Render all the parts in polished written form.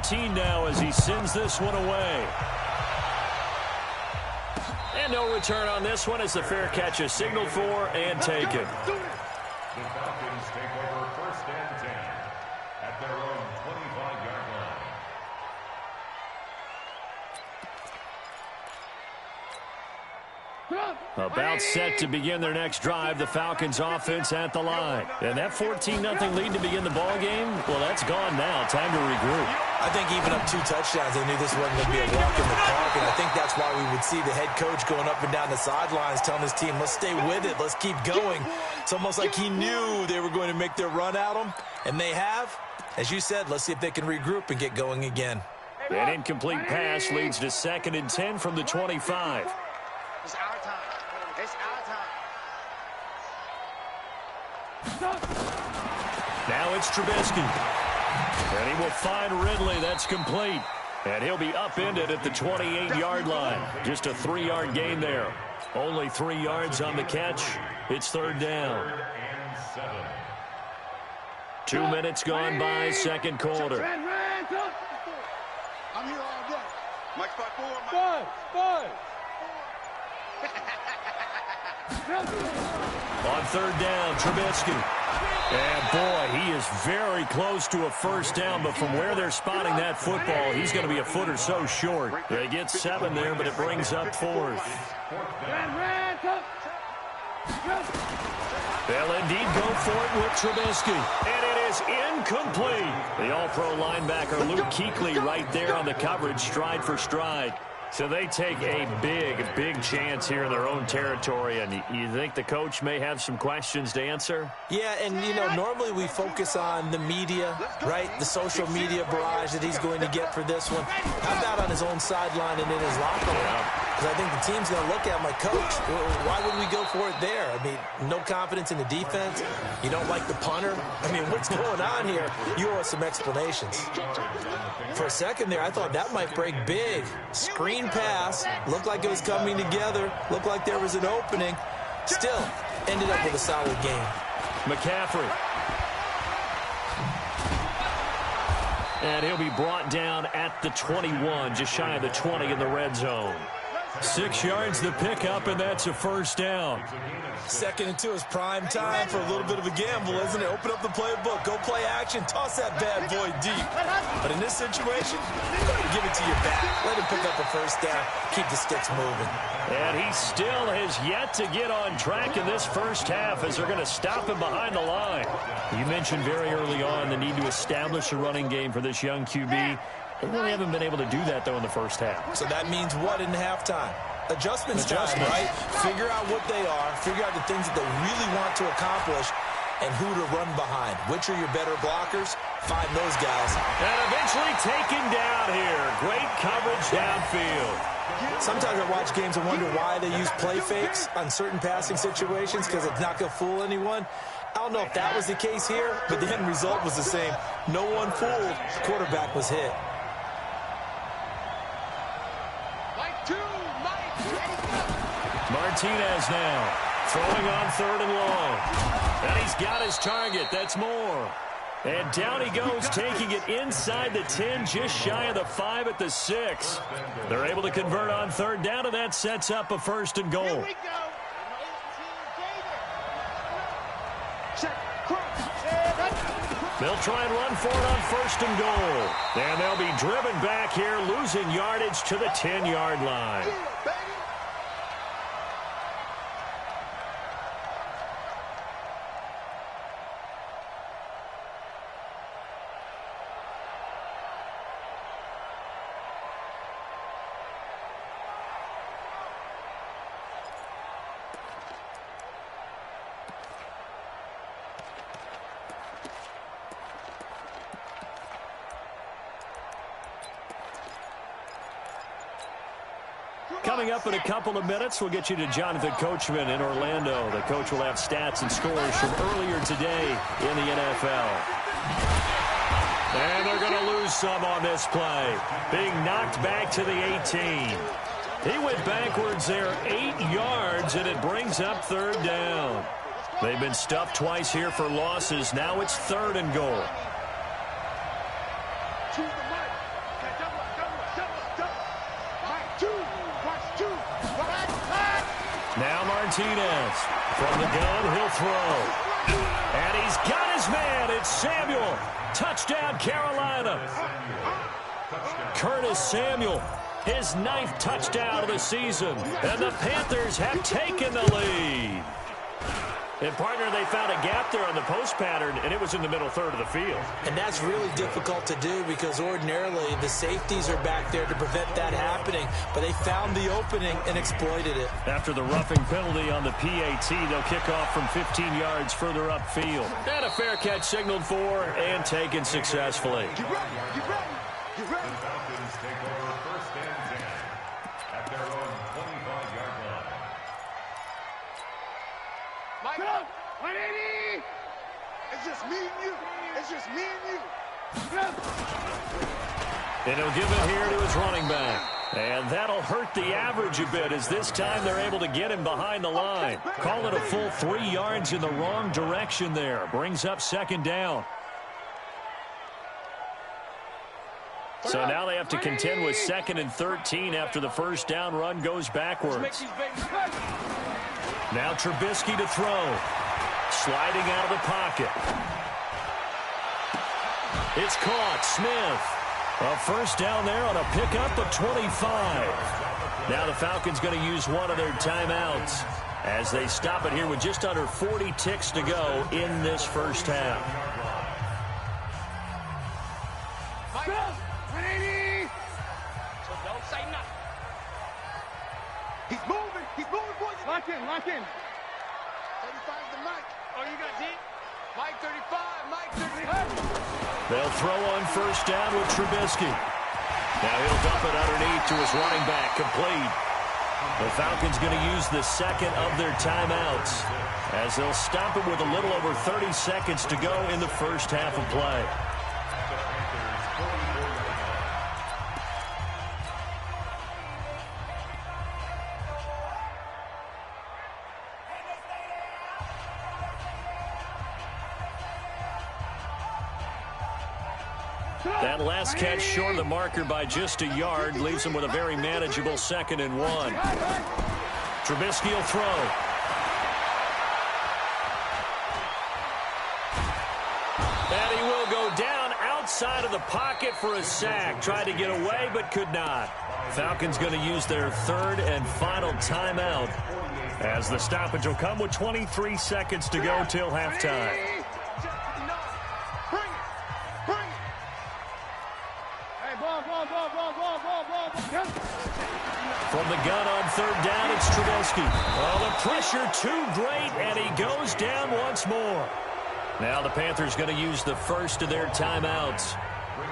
14 now as he sends this one away. And no return on this one as the fair catch is signaled for and taken. The Falcons take over 1st and 10 at their own 25-yard line. About set to begin their next drive, the Falcons offense at the line. And that 14-0 lead to begin the ball game, well, that's gone now. Time to regroup. I think even up 2 touchdowns, they knew this wasn't going to be a walk in the park, and I think that's why we would see the head coach going up and down the sidelines telling his team, let's stay with it, let's keep going. It's almost like he knew they were going to make their run at him, and they have. As you said, let's see if they can regroup and get going again. An incomplete pass leads to 2nd and 10 from the 25. It's our time. It's our time. Now it's Trubisky. And he will find Ridley. That's complete. And he'll be upended at the 28-yard line. Just a 3-yard gain there. Only 3 yards on the catch. It's 3rd down. 2 minutes gone by, 2nd quarter. I'm here all day. Mike 5-4. Five. On 3rd down, Trubisky. And, boy, he is very close to a 1st down, but from where they're spotting that football, he's going to be a foot or so short. They get 7 there, but it brings up 4th. They'll indeed go for it with Trubisky. And it is incomplete. The all-pro linebacker Luke Kuechly right there on the coverage, stride for stride. So they take a big chance here in their own territory, and you think the coach may have some questions to answer? Yeah, and, you know, normally we focus on the media, right, the social media barrage that he's going to get for this one. How about on his own sideline and in his locker room? Because I think the team's going to look at him like, Coach, why would we go for it there? I mean, no confidence in the defense. You don't like the punter. I mean, what's going on here? You owe us some explanations. For a second there, I thought that might break big. Screen pass, looked like it was coming together, looked like there was an opening. Still, ended up with a solid game. McCaffrey. And he'll be brought down at the 21, just shy of the 20 in the red zone. 6 yards the pickup, and that's a 1st down. 2nd and 2 is prime time for a little bit of a gamble, isn't it? Open up the playbook, go play action, toss that bad boy deep. But in this situation, give it to your back. Let him pick up a 1st down, keep the sticks moving. And he still has yet to get on track in this 1st half as they're going to stop him behind the line. You mentioned very early on the need to establish a running game for this young QB. They really haven't been able to do that, though, in the 1st half. So that means what in halftime? Adjustments time, right? Figure out what they are, figure out the things that they really want to accomplish, and who to run behind. Which are your better blockers? Find those guys. And eventually taken down here. Great coverage downfield. Sometimes I watch games and wonder why they use play fakes on certain passing situations because it's not going to fool anyone. I don't know if that was the case here, but the end result was the same. No one fooled. The quarterback was hit. Martinez now throwing on 3rd and long. And he's got his target. That's Moore. And down he goes, taking it inside the 10, just shy of the 5 at the 6. They're able to convert on 3rd down, and that sets up a 1st and goal. They'll try and run for it on 1st and goal. And they'll be driven back here, losing yardage to the 10-yard line. Coming up in a couple of minutes, we'll get you to Jonathan Coachman in Orlando. The coach will have stats and scores from earlier today in the NFL. And they're going to lose some on this play. Being knocked back to the 18. He went backwards there 8 yards, and it brings up 3rd down. They've been stuffed twice here for losses. Now it's 3rd and goal. Now Martinez. From the gun, he'll throw. And he's got his man. It's Samuel. Touchdown, Carolina. Curtis Samuel, his 9th touchdown of the season. And the Panthers have taken the lead. And, partner, they found a gap there on the post pattern, and it was in the middle third of the field. And that's really difficult to do because ordinarily the safeties are back there to prevent that happening. But they found the opening and exploited it. After the roughing penalty on the PAT, they'll kick off from 15 yards further upfield. And a fair catch signaled for and taken successfully. Get ready, get ready, get ready. The Falcons take over first and 10 at their own 25-yard line. Mike, 180. It's just me and you. It's just me and you. And he'll give it here to his running back. And that'll hurt the average a bit as this time they're able to get him behind the line. Call it a full 3 yards in the wrong direction there. Brings up second down. So now they have to contend with 2nd and 13 after the first down run goes backwards. Now Trubisky to throw. Sliding out of the pocket. It's caught. Smith. A first down there on a pickup of 25. Now the Falcons going to use one of their timeouts as they stop it here with just under 40 ticks to go in this first half. 180. So don't say nothing. He's moving, boys. Lock in, lock in. 35's the Mike. Oh, you got D? Mike 35, Mike 35. They'll throw on first down with Trubisky. Now he'll dump it underneath to his running back, complete. The Falcons going to use the second of their timeouts as they'll stop it with a little over 30 seconds to go in the first half of play. That last catch short of the marker by just a yard leaves him with a very manageable 2nd and 1. Trubisky will throw. And he will go down outside of the pocket for a sack. Tried to get away but could not. Falcons going to use their 3rd and final timeout as the stoppage will come with 23 seconds to go till halftime. From the gun on 3rd down, it's Trubisky. Oh, the pressure too great, and he goes down once more. Now the Panthers going to use the first of their timeouts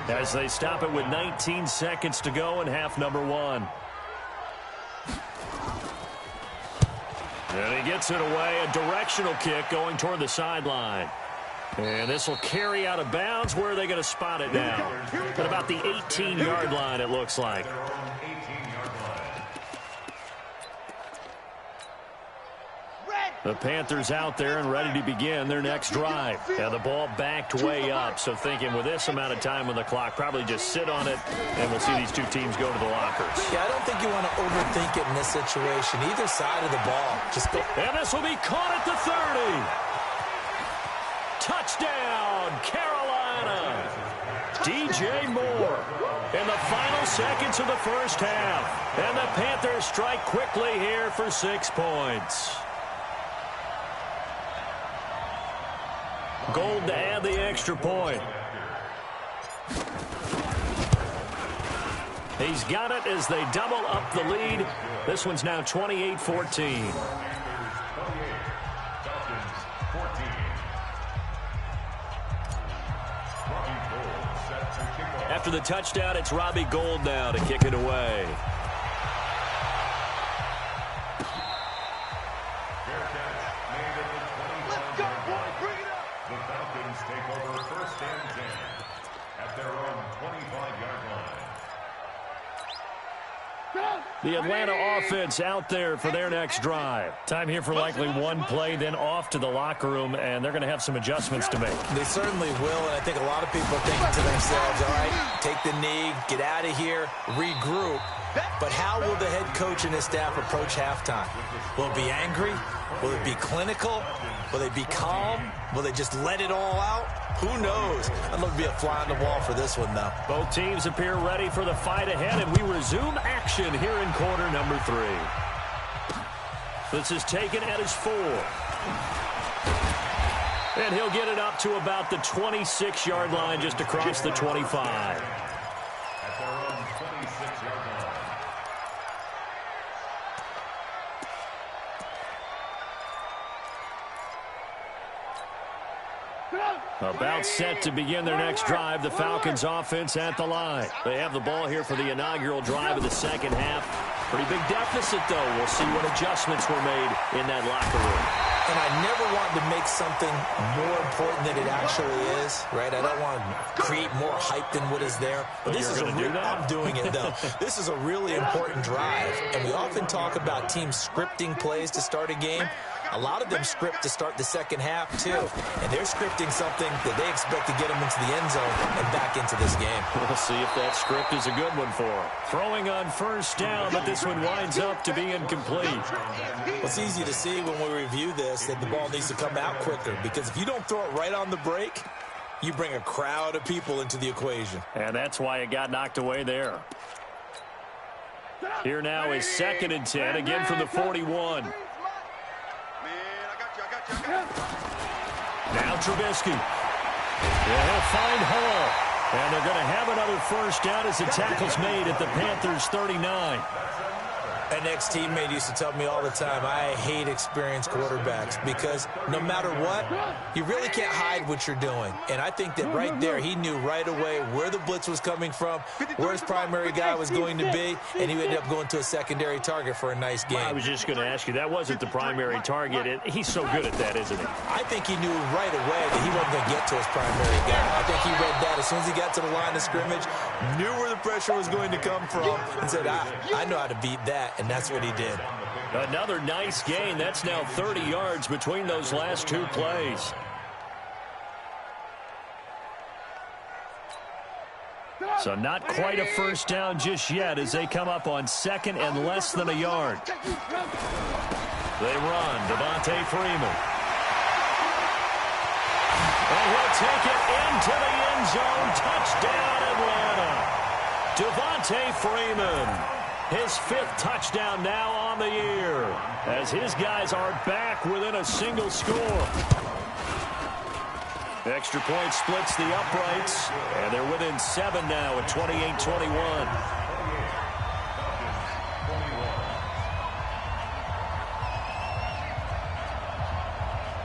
as they stop it with 19 seconds to go in half number 1. And he gets it away, a directional kick going toward the sideline. And this will carry out of bounds. Where are they going to spot it now? At about the 18-yard line, it looks like. The Panthers out there and ready to begin their next drive. Now the ball backed way up, so thinking with this amount of time on the clock, probably just sit on it, and we'll see these two teams go to the lockers. Yeah, I don't think you want to overthink it in this situation. Either side of the ball. Just go. And this will be caught at the 30. Touchdown, Carolina. DJ Moore in the final seconds of the first half. And the Panthers strike quickly here for 6 points. Gold to add the extra point. He's got it as they double up the lead. This one's now 28-14. After the touchdown, it's Robbie Gould now to kick it away. The Falcons take over first and 10 at their own 25-yard line. The Atlanta offense out there for their next drive. Time here for likely one play, then off to the locker room, and they're going to have some adjustments to make. They certainly will, and I think a lot of people are thinking to themselves, all right, take the knee, get out of here, regroup. But how will the head coach and his staff approach halftime? Will it be angry? Will it be clinical? Will they be calm? Will they just let it all out? Who knows? I'd love to be a fly on the wall for this one, though. Both teams appear ready for the fight ahead, and we resume action here in quarter number 3. This is taken at his 4. And he'll get it up to about the 26-yard line, just across the 25. At their own 26-yard line. About set to begin their next drive, the Falcons offense at the line. They have the ball here for the inaugural drive of the second half. Pretty big deficit, though. We'll see what adjustments were made in that locker room. And I never want to make something more important than it actually is, right? I don't want to create more hype than what is there. But this is I'm doing it, though. This is a really important drive. And we often talk about teams scripting plays to start a game. A lot of them script to start the second half, too. And they're scripting something that they expect to get them into the end zone and back into this game. We'll see if that script is a good one for them. Throwing on first down, but this one winds up to be incomplete. Well, it's easy to see when we review this that the ball needs to come out quicker, because if you don't throw it right on the break, you bring a crowd of people into the equation. And that's why it got knocked away there. Here now is 2nd and 10, again from the 41. Now Trubisky. Yeah, he'll find Hall. And they're going to have another first down as the tackle's made at the Panthers' 39. An ex-teammate used to tell me all the time, I hate experienced quarterbacks, because no matter what, you really can't hide what you're doing. And I think that right there, he knew right away where the blitz was coming from, where his primary guy was going to be, and he ended up going to a secondary target for a nice game. I was just going to ask you, that wasn't the primary target. He's so good at that, isn't he? I think he knew right away that he wasn't going to get to his primary guy. I think he read that as soon as he got to the line of scrimmage, knew where the pressure was going to come from, and said, I know how to beat that. And that's what he did. Another nice gain. That's now 30 yards between those last two plays. So not quite a first down just yet as they come up on 2nd and less than a yard. They run. Devontae Freeman. And he'll take it into the end zone. Touchdown, Atlanta. Devontae Freeman. His 5th touchdown now on the year, as his guys are back within a single score. Extra point splits the uprights, and they're within 7 now at 28-21.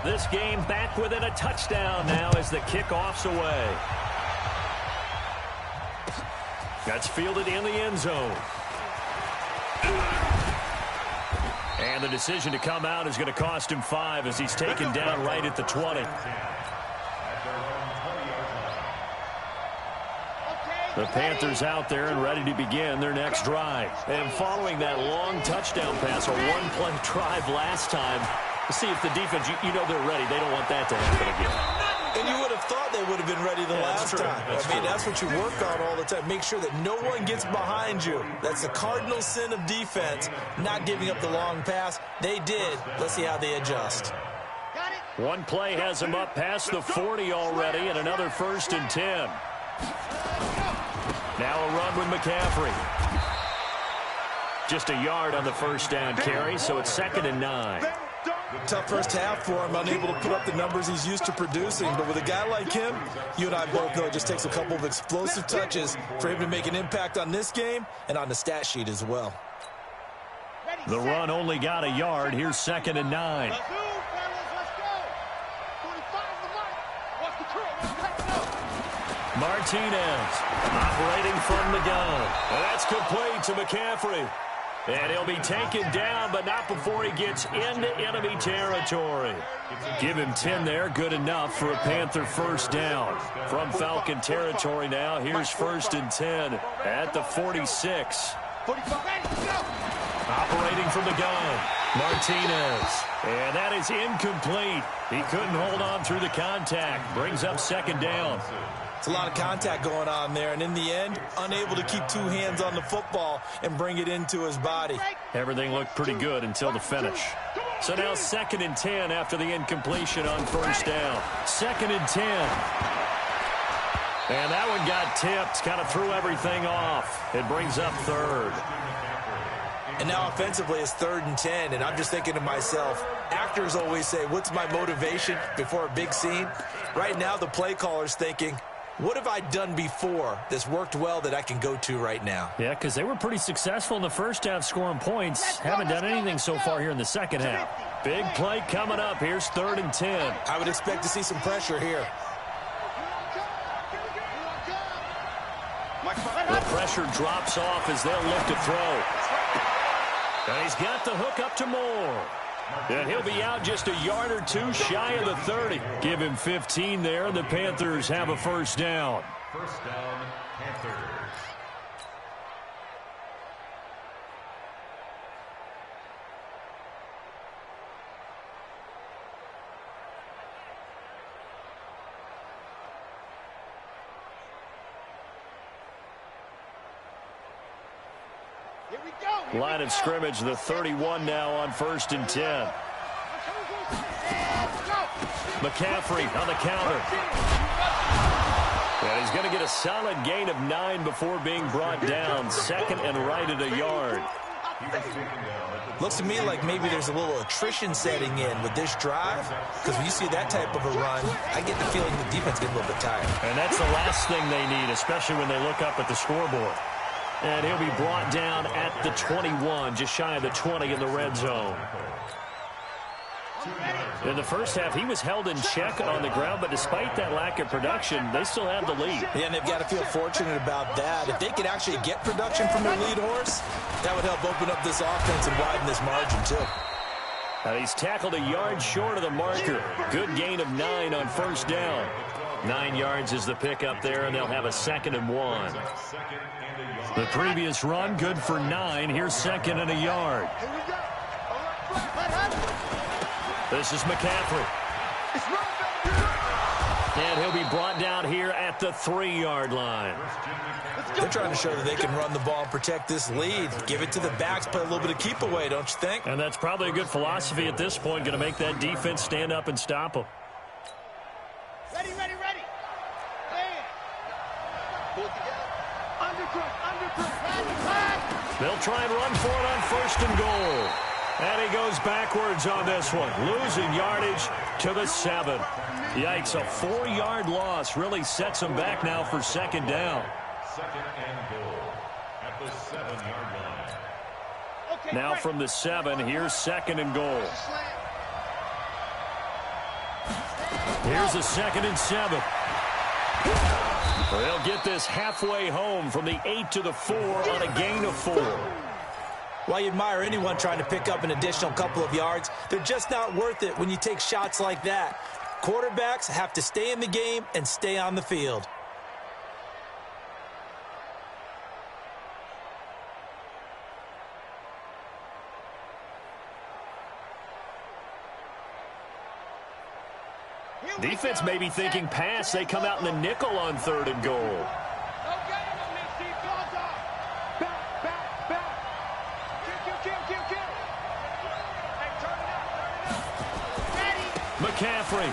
This game back within a touchdown now as the kickoff's away. That's fielded in the end zone. And the decision to come out is going to cost him 5 as he's taken down right at the 20. The Panthers out there and ready to begin their next drive. And following that long touchdown pass, a one-play drive last time, let's see if the defense, you know they're ready. They don't want that to happen again. And you would have thought they would have been ready the last time. That's what you work on all the time. Make sure that no one gets behind you. That's the cardinal sin of defense, not giving up the long pass. They did. Let's see how they adjust. One play has them up past the 40 already, and another 1st and 10. Now a run with McCaffrey. Just a yard on the first down carry, so it's 2nd and 9. Tough first half for him, unable to put up the numbers he's used to producing. But with a guy like him, you and I both know it just takes a couple of explosive touches for him to make an impact on this game and on the stat sheet as well. The run only got a yard. Here's 2nd and 9. Martinez operating from the gun. And that's complete to McCaffrey. And he'll be taken down, but not before he gets into enemy territory. Give him 10 there. Good enough for a Panther first down. From Falcon territory now, here's 1st and 10 at the 46. Operating from the gun, Martinez. And that is incomplete. He couldn't hold on through the contact. Brings up 2nd down. It's a lot of contact going on there, and in the end, unable to keep two hands on the football and bring it into his body. Everything looked pretty good until the finish. So now 2nd and 10 after the incompletion on first down. 2nd and 10. And that one got tipped, kind of threw everything off. It brings up 3rd. And now offensively it's 3rd and 10, and I'm just thinking to myself, actors always say, what's my motivation before a big scene? Right now the play caller's thinking, what have I done before that's worked well that I can go to right now? Yeah, because they were pretty successful in the first half scoring points. Haven't done anything so far here in the second half. Big play coming up. Here's 3rd and 10. I would expect to see some pressure here. The pressure drops off as they'll look to throw. And he's got the hook up to Moore. And he'll be out just a yard or two shy of the 30. Give him 15 there, and the Panthers have a first down. First down, Panthers. Line of scrimmage, the 31 now on 1st and 10. McCaffrey on the counter. And he's going to get a solid gain of 9 before being brought down. 2nd and right at a yard. Looks to me like maybe there's a little attrition setting in with this drive, because when you see that type of a run, I get the feeling the defense gets a little bit tired. And that's the last thing they need, especially when they look up at the scoreboard. And he'll be brought down at the 21, just shy of the 20 in the red zone. In the first half, he was held in check on the ground, but despite that lack of production, they still have the lead. Yeah, and they've got to feel fortunate about that. If they could actually get production from their lead horse, that would help open up this offense and widen this margin, too. And he's tackled a yard short of the marker. Good gain of 9 on first down. 9 yards is the pickup there, and they'll have a 2nd and 1. The previous run, good for 9. Here's 2nd and a yard. This is McCaffrey. And he'll be brought down here at the 3-yard line. They're trying to show that they can run the ball and protect this lead. Give it to the backs, play a little bit of keep away, don't you think? And that's probably a good philosophy at this point, going to make that defense stand up and stop them. Ready, ready, ready. Pull it together. They'll try and run for it on 1st and goal. And he goes backwards on this one, losing yardage to the 7. Yikes, a 4-yard loss really sets them back now for 2nd down. 2nd and goal at the 7-yard line. Okay, now from the 7, here's 2nd and goal. Here's a 2nd and 7. They'll get this halfway home from the 8 to the 4 on a gain of 4. While you admire anyone trying to pick up an additional couple of yards, they're just not worth it when you take shots like that. Quarterbacks have to stay in the game and stay on the field. Defense may be thinking pass. They come out in the nickel on 3rd and goal. McCaffrey.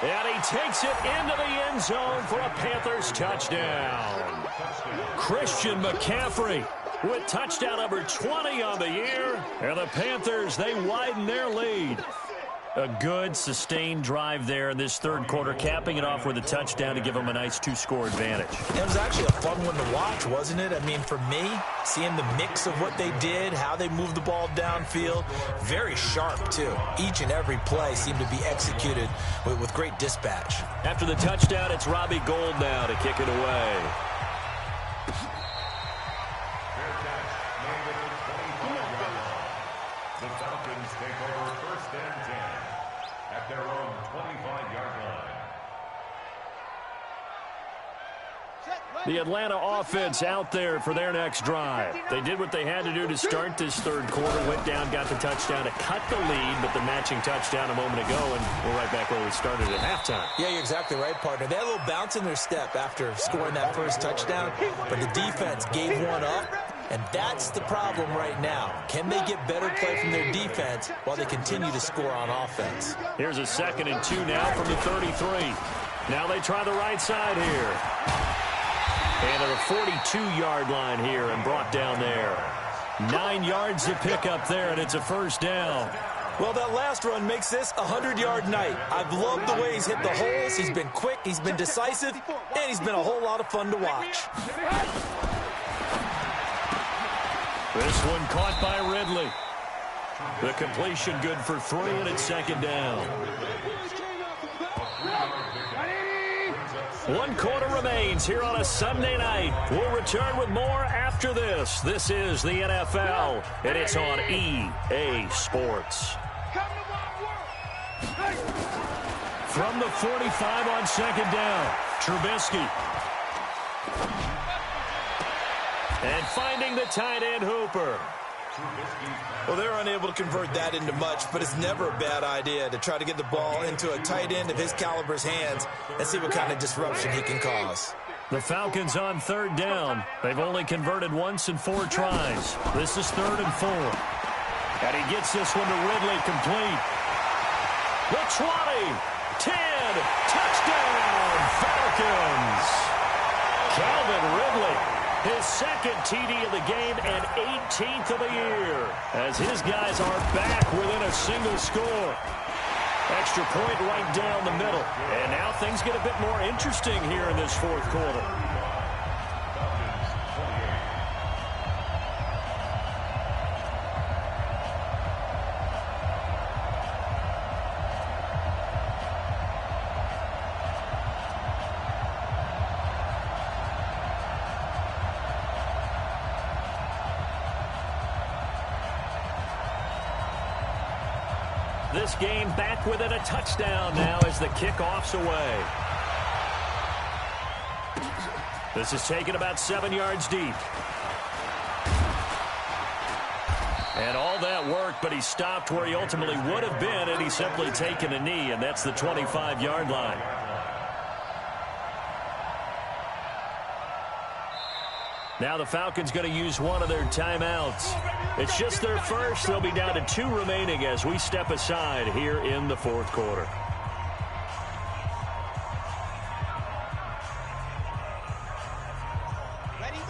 And he takes it into the end zone for a Panthers touchdown. Christian McCaffrey with touchdown number 20 on the year. And the Panthers, they widen their lead. A good, sustained drive there in this 3rd quarter, capping it off with a touchdown to give them a nice 2-score advantage. It was actually a fun one to watch, wasn't it? I mean, for me, seeing the mix of what they did, how they moved the ball downfield, very sharp, too. Each and every play seemed to be executed with great dispatch. After the touchdown, it's Robbie Gould now to kick it away. The Falcons take over 1st and 10 at their own 25-yard line. The Atlanta offense out there for their next drive. They did what they had to do to start this third quarter. Went down, got the touchdown to cut the lead, but the matching touchdown a moment ago, and we're right back where we started at halftime. Yeah, you're exactly right, partner. They had a little bounce in their step after scoring that first touchdown, but the defense gave one up, and that's the problem right now. Can they get better play from their defense while they continue to score on offense? Here's a 2nd and 2 now from the 33. Now they try the right side here. And at a 42-yard line here and brought down there. 9 yards to pick up there, and it's a first down. Well, that last run makes this a 100-yard night. I've loved the way he's hit the holes. He's been quick, he's been decisive, and he's been a whole lot of fun to watch. This one caught by Ridley. The completion good for 3, and it's 2nd down. 1 quarter remains here on a Sunday night. We'll return with more after this. This is the NFL, and it's on EA Sports. From the 45 on 2nd down, Trubisky. And finding the tight end Hooper. Well, they're unable to convert that into much, but it's never a bad idea to try to get the ball into a tight end of his caliber's hands and see what kind of disruption he can cause. The Falcons on 3rd down. They've only converted once in 4 tries. This is 3rd and 4. And he gets this one to Ridley complete. The 20, 10, touchdown, Falcons. Calvin Ridley. His 2nd TD of the game and 18th of the year as his guys are back within a single score. Extra point right down the middle. And now things get a bit more interesting here in this 4th quarter. This game back within a touchdown now as the kickoff's away. This is taken about 7 yards deep. And all that work, but he stopped where he ultimately would have been, and he's simply taken a knee, and that's the 25-yard line. Now the Falcons going to use one of their timeouts. It's just their first. They'll be down to 2 remaining as we step aside here in the 4th quarter.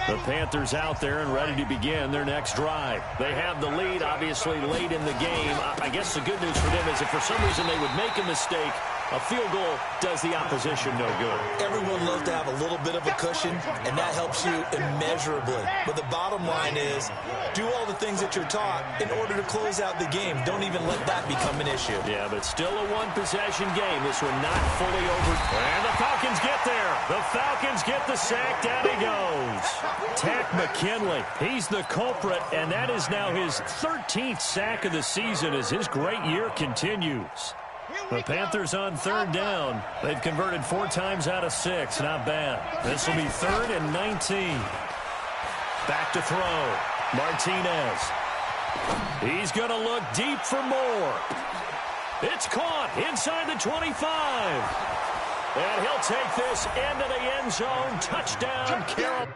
The Panthers out there and ready to begin their next drive. They have the lead, obviously, late in the game. I guess the good news for them is if for some reason they would make a mistake, a field goal does the opposition no good. Everyone loves to have a little bit of a cushion, and that helps you immeasurably. But the bottom line is, do all the things that you're taught in order to close out the game. Don't even let that become an issue. Yeah, but still a one-possession game. This one not fully over. And the Falcons get there. The Falcons get the sack. Down he goes. Tack McKinley. He's the culprit, and that is now his 13th sack of the season as his great year continues. The Panthers on 3rd down. They've converted 4 times out of 6. Not bad. This will be 3rd and 19. Back to throw. Martinez. He's going to look deep for more. It's caught inside the 25. And he'll take this into the end zone. Touchdown, Carolina.